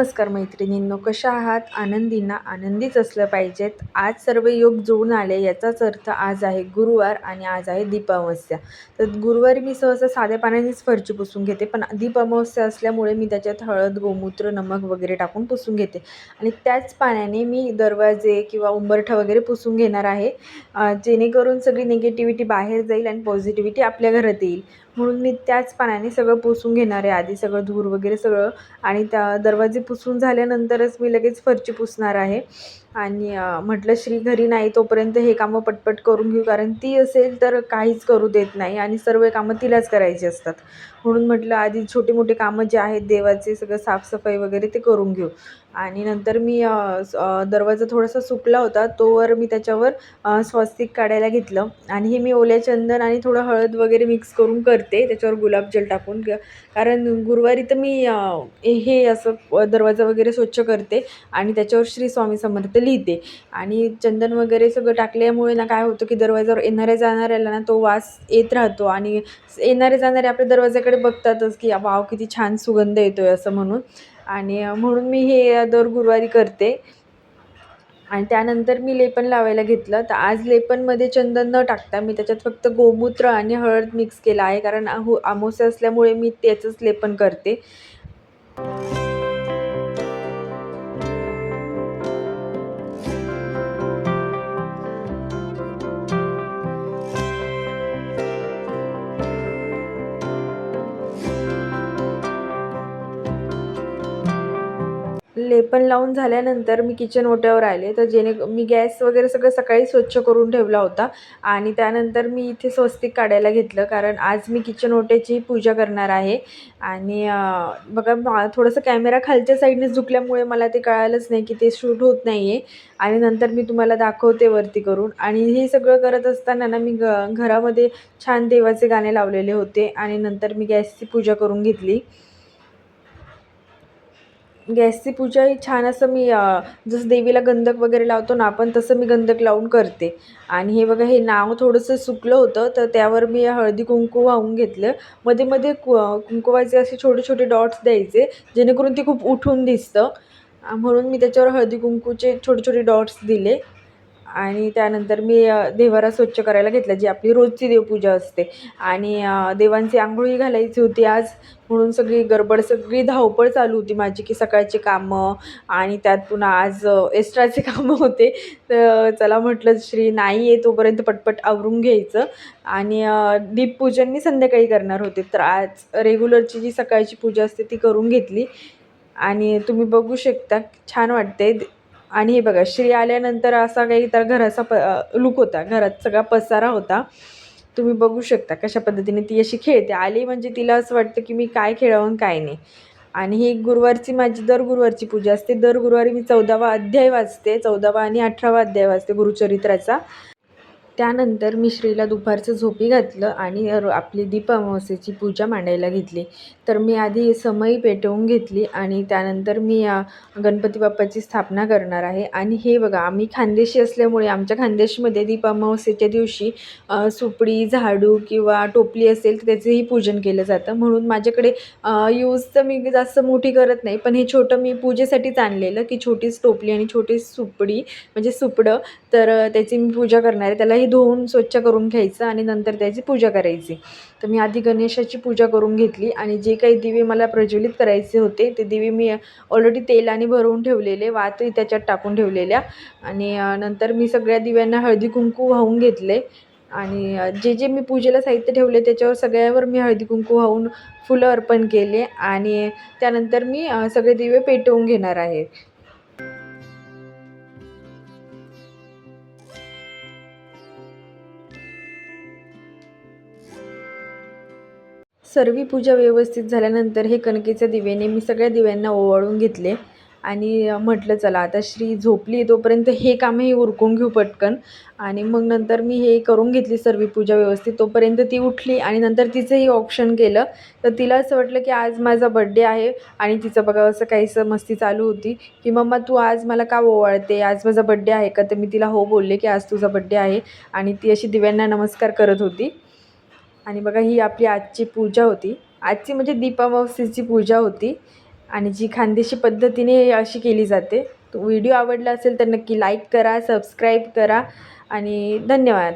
नमस्कार मैत्रिणींनो, कशा आहात? आनंदी ना? आनंदीच असलं पाहिजेत. आज सर्व योग जुळून आले, याचाच अर्थ आज आहे गुरुवार आणि आज आहे दीप अमावस्या. तर गुरुवारी मी सहसा साध्या पाण्यानेच फरची पुसून घेते, पण दीप अमावस्या असल्यामुळे मी त्याच्यात हळद, गोमूत्र, नमक वगैरे टाकून पुसून घेते आणि त्याच पाण्याने मी दरवाजे किंवा उंबरठा वगैरे पुसून घेणार आहे, जेणेकरून सगळी निगेटिव्हिटी बाहेर जाईल आणि पॉझिटिव्हिटी आपल्या घरात येईल. म्हणून मी त्याच पाण्याने सगळं पुसून घेणार आहे. आधी सगळं धूर वगैरे सगळं आणि त्या दरवाजे पुसून झाल्यानंतरच मी लगेच फरची पुसणार आहे. आणि म्हटलं श्री घरी नाही तोपर्यंत हे कामं पटपट करून घेऊ, कारण ती असेल तर काहीच करू देत नाही आणि सर्व कामं तिलाच करायची असतात. म्हणून म्हटलं आधी छोटे मोठे कामं जे आहेत देवाचे सगळं साफसफाई वगैरे ते करून घेऊ. आणि नंतर मी दरवाजा थोडासा सुकला होता तोवर मी त्याच्यावर स्वस्तिक काढायला घेतलं आणि हे मी ओल्या चंदन आणि थोडं हळद वगैरे मिक्स करून करते, त्याच्यावर गुलाबजल टाकून. कारण गुरुवारी तर मी हे असं दरवाजा वगैरे स्वच्छ करते आणि त्याच्यावर श्री स्वामी समर्थ लिहिते. आणि चंदन वगैरे सगळं टाकल्यामुळे ना काय होतं की दरवाजावर येणाऱ्या जाणाऱ्याला ना तो वास येत राहतो आणि येणारे जाणारे आपल्या दरवाजाकडे बघतातच की वाव किती छान सुगंध येतोय असं म्हणून. आणि म्हणून मी हे दर गुरुवारी करते. आणि त्यानंतर मी लेपन लावायला घेतलं. तर आज लेपनमध्ये चंदन न टाकता मी त्याच्यात फक्त गोमूत्र आणि हळद मिक्स केला आहे, कारण अमावस्या असल्यामुळे मी त्याचंच लेपन करते. लेपन लावून झाल्यानंतर मी किचन ओट्यावर आले, तर मी गॅस वगैरे सगळं सकाळी स्वच्छ करून ठेवला होता आणि त्यानंतर मी इथे स्वस्तिक काढायला घेतलं, कारण आज मी किचन ओट्याची पूजा करणार आहे. आणि बघा थोडंसं कॅमेरा खालच्या साईडने झुकल्यामुळे मला ते कळालंच नाही की ते शूट होत नाही आहे. आणि नंतर मी तुम्हाला दाखवते वरती करून. आणि हे सगळं करत असताना ना मी घरामध्ये छान देवाचे गाणे लावलेले होते आणि नंतर मी गॅसची पूजा करून घेतली. गॅसची पूजा ही छान असं मी जसं देवीला गंधक वगैरे लावतो ना आपण, तसं मी गंधक लावून करते. आणि हे बघा हे नाव थोडंसं सुकलं होतं, तर त्यावर मी हळदी कुंकू वाहून घेतलं. मध्ये मध्ये कुंकवाचे असे छोटे छोटे डॉट्स द्यायचे, जेणेकरून ते खूप उठून दिसतं. म्हणून मी त्याच्यावर हळदी कुंकूचे छोटे छोटे डॉट्स दिले. आणि त्यानंतर मी देव्हारा स्वच्छ करायला घेतला, जी आपली रोजची देवपूजा असते. आणि देवांची आंघोळी घालायची होती आज, म्हणून सगळी गडबड सगळी धावपळ चालू होती माझी की सकाळची कामं आणि त्यात पुन्हा आज एक्स्ट्राचे कामं होते. तर चला म्हटलं श्री नाही आहे तोपर्यंत पटपट आवरून घ्यायचं. आणि दीपपूजन मी संध्याकाळी करणार होते, तर आज रेग्युलरची जी सकाळची पूजा असते ती करून घेतली. आणि तुम्ही बघू शकता छान वाटते. आणि हे बघा श्री आल्यानंतर असा काही तर घराचा लूक होता, घरात सगळा पसारा होता. तुम्ही बघू शकता कशा पद्धतीने ती अशी खेळते. आली म्हणजे तिला असं वाटतं की मी काय खेळावं आणि काय नाही. आणि ही गुरुवारची माझी दर गुरुवारची पूजा असते. दर गुरुवारी मी 14वा अध्याय वाचते, 14वा आणि 18वा अध्याय वाचते गुरुचरित्राचा. त्यानंतर मी श्रीला दुपारचं झोपी घातलं आणि आपली दीप अमावस्येची पूजा मांडायला घेतली. तर मी आधी समई पेटवून घेतली आणि त्यानंतर मी गणपती बाप्पाची स्थापना करणार आहे. आणि हे बघा आम्ही खानदेशी असल्यामुळे आमच्या खानदेशमध्ये दीप अमावस्येच्या दिवशी सुपडी, झाडू किंवा टोपली असेल तर त्याचंही पूजन केलं जातं. म्हणून माझ्याकडे यूज तर मी जास्त मोठी करत नाही, पण हे छोटं मी पूजेसाठीच आणलेलं की छोटीच टोपली आणि छोटीच सुपडी म्हणजे सुपडं. तर त्याची मी पूजा करणार आहे. त्यालाही धुवून स्वच्छ करून घ्यायचं आणि नंतर त्याची पूजा करायची. तर मी आधी गणेशाची पूजा करून घेतली आणि जे काही दिवे मला प्रज्वलित करायचे होते ते दिवे मी ऑलरेडी तेलाने भरवून ठेवलेले, वातही त्याच्यात टाकून ठेवलेल्या. आणि नंतर मी सगळ्या दिव्यांना हळदी कुंकू वाहून घेतले. आणि जे जे मी पूजेला साहित्य ठेवले त्याच्यावर सगळ्यावर मी हळदी कुंकू वाहून फुलं अर्पण केले. आणि त्यानंतर मी सगळे दिवे पेटवून घेणार आहे. सर्व पूजा व्यवस्थित झाल्यानंतर हे कणकेच्या दिव्याने मी सगळ्या दिव्यांना ओवाळून घेतले. आणि म्हटलं चला आता श्री झोपली तोपर्यंत हे कामही उरकून घेऊ पटकन. आणि मग नंतर मी हे करून घेतली सर्व पूजा व्यवस्थित. तोपर्यंत ती उठली आणि नंतर तिचंही ऑप्शन केलं. तर तिला असं वाटलं की आज माझा बड्डे आहे आणि तिचं बघा असं काहीसं मस्ती चालू होती की मम्मा तू आज मला का ओवाळते, आज माझा बड्डे आहे का. तर मी तिला हो बोलले की आज तुझा बड्डे आहे. आणि ती अशी दिव्यांना नमस्कार करत होती. आणि बघा ही आपली आजची पूजा होती. आजची म्हणजे दीप अमावस्येची पूजा होती. आणि जी खानदेशी पद्धतीने अशी केली जाते. तो व्हिडिओ आवडला असेल तर नक्की लाईक करा, सबस्क्राईब करा आणि धन्यवाद.